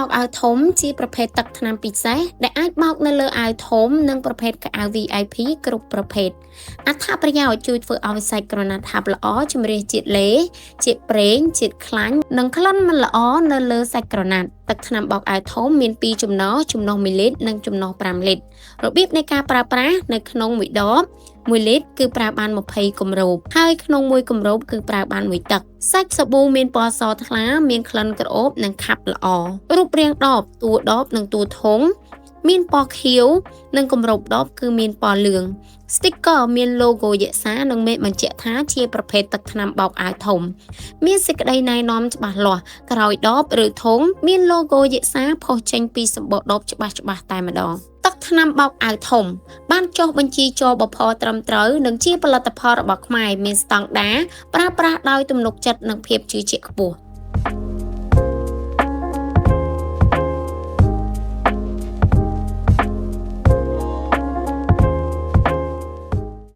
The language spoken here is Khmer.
កអាវធំជាប្រភេទទឹកថ្នាំពិសេសដែលអាចបោកនៅលើអាវធំនិងប្រភេទកៅអៅ VIP គ្រប់ប្រភេទអត្ថប្រយោជន៍ជួយធ្វើឲ្យសាច់ក្រណាត់ហាប់ល្អជំរះជាតិលេជាតិប្រេងជាតិខ្លាញ់និងក្លិនមិនល្អនៅលើសាច់ក្រណាត់ទឹកថ្នាំបោកអាវធំមាន2ចំណុះ1 លីត្រនិងចំណុះ5 លីត្ររបៀបនៃការប្រើប្រាស់នៅក្នុងមួយដប1 លីត្រគឺប្រើបាន20គម្របហើយក្នុង1គម្របគឺប្រើបាន1ទឹកសាច់សាប៊ូមានពណ៌សថ្លាមានក្លិនក្រអូបនិងខាប់ល្អរូបរាងដបតួដបនិងតួធុងមានពណ៌ខៀវនិងគម្របដបគឺមានពណ៌លឿង Sticker មាន logo យក្សានិងមេបញ្ជាក់ថាជាប្រភេទទឹកថ្នាំបោកអាវធំមានសេចក្តីណែនាំច្បាស់លាស់ក្រោយដបឬធុងមាន logo យក្សាផុសចេញពីសំបកដបច្បាស់ៗតែម្ដងទឹកថ្នាំបោកអាវធំបានចុះបញ្ជីចបផត្រឹមត្រូវនិងជាផលិតផលរបស់ខ្មែរមានស្តង់ដារប្រើប្រាស់ដោយទំនុកចិត្តនិងភាពជឿជាក់ខ្ពស់